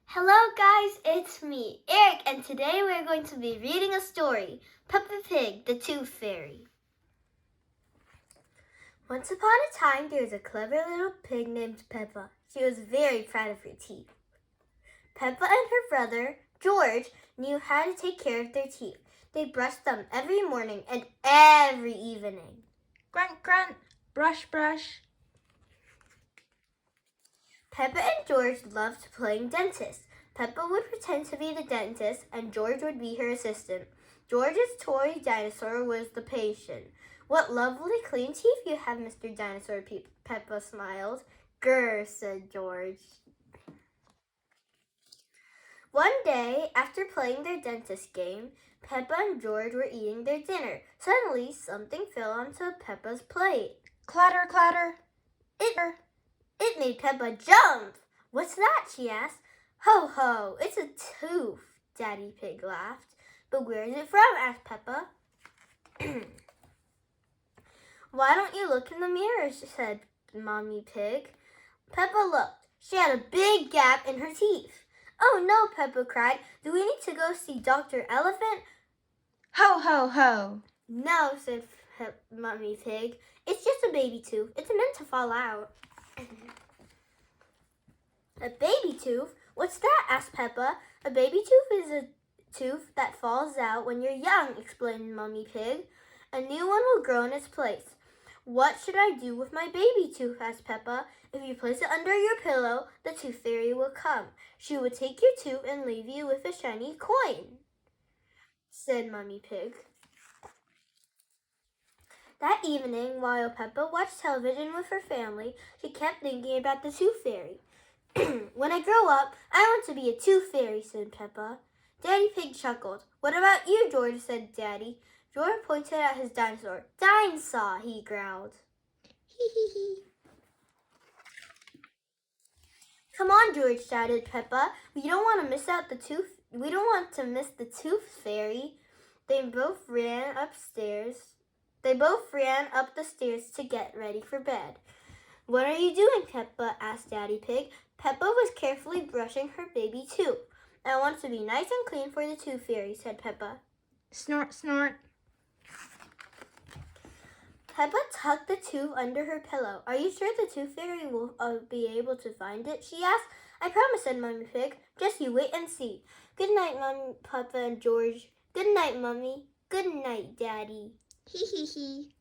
Hello guys, it's me, Eric, and today we're going to be reading a story, Peppa Pig, the Tooth Fairy. Once upon a time, there was a clever little pig named Peppa. She was very proud of her teeth. Peppa and her brother, George, knew how to take care of their teeth. They brushed them every morning and every evening. Grunt, grunt, brush, brush. Peppa and George loved playing dentist. Peppa would pretend to be the dentist, and George would be her assistant. George's toy dinosaur was the patient. "What lovely clean teeth you have, Mr. Dinosaur," Peppa smiled. "Grr," said George. One day, after playing their dentist game, Peppa and George were eating their dinner. Suddenly, something fell onto Peppa's plate. Clatter, clatter. It made Peppa jump. "What's that?" she asked. "Ho, ho, it's a tooth," Daddy Pig laughed. "But where is it from?" asked Peppa. "Why don't you look in the mirror?" said Mommy Pig. Peppa looked. She had a big gap in her teeth. "Oh no," Peppa cried. "Do we need to go see Dr. Elephant?" Ho, ho, ho. "No," said Mommy Pig. "It's just a baby tooth. It's meant to fall out." "A baby tooth? What's that?" asked Peppa. "A baby tooth is a tooth that falls out when you're young," explained Mommy Pig. "A new one will grow in its place." "What should I do with my baby tooth?" asked Peppa. "If you place it under your pillow, the Tooth Fairy will come. She will take your tooth and leave you with a shiny coin," said Mommy Pig. That evening, while Peppa watched television with her family, she kept thinking about the Tooth Fairy. "When I grow up, I want to be a tooth fairy," said Peppa. Daddy Pig chuckled. "What about you, George?" said Daddy. George pointed at his dinosaur. "Dinosaur," he growled. Hee hee hee. "Come on, George," shouted Peppa. We don't want to miss the Tooth Fairy." They both ran up the stairs to get ready for bed. "What are you doing, Peppa?" asked Daddy Pig. Peppa was carefully brushing her baby tooth. "I want to be nice and clean for the Tooth Fairy," said Peppa. Snort, snort. Peppa tucked the tooth under her pillow. "Are you sure the Tooth Fairy will be able to find it?" she asked. "I promise," said Mommy Pig. "Just you wait and see." "Good night, Mommy, Peppa, and George." "Good night, Mommy." "Good night, Daddy." Hee hee hee.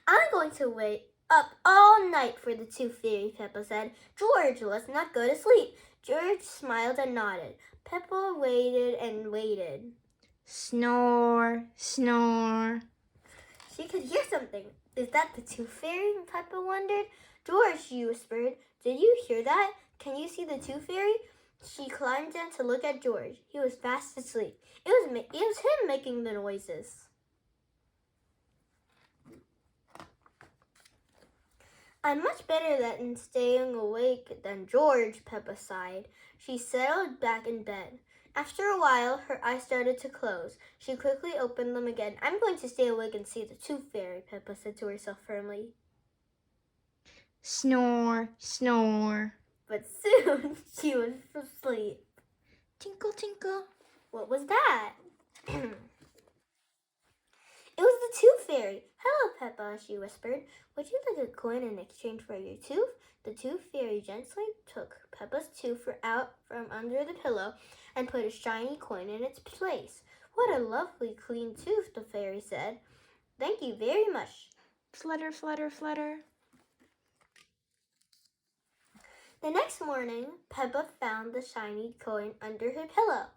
"I'm going to wait up all night for the Tooth Fairy," Peppa said. "George, let's not go to sleep." George smiled and nodded. Peppa waited and waited. Snore, snore. She could hear something. "Is that the Tooth Fairy?" Peppa wondered. "George," she whispered, "did you hear that? Can you see the Tooth Fairy?" She climbed down to look at George. He was fast asleep. It was him making the noises. "I'm much better than staying awake than George," Peppa sighed. She settled back in bed. After a while, her eyes started to close. She quickly opened them again. "I'm going to stay awake and see the Tooth Fairy," Peppa said to herself firmly. Snore, snore. But soon she was asleep. Tinkle, tinkle. What was that? It was the Tooth Fairy. "Hello, Peppa," she whispered. "Would you like a coin in exchange for your tooth?" The Tooth Fairy gently took Peppa's tooth out from under the pillow and put a shiny coin in its place. "What a lovely clean tooth," the fairy said. "Thank you very much." Flutter, flutter, flutter. The next morning, Peppa found the shiny coin under her pillow.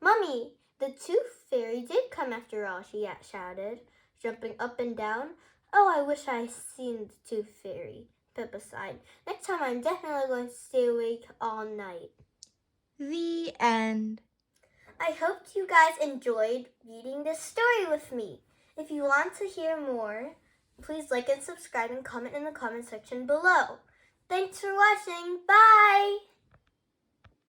"Mummy, the Tooth Fairy did come after all," she shouted, jumping up and down. "Oh, I wish I'd seen the Tooth Fairy," Peppa sighed. "Next time I'm definitely going to stay awake all night." The end. I hope you guys enjoyed reading this story with me. If you want to hear more, please like and subscribe and comment in the comment section below. Thanks for watching. Bye!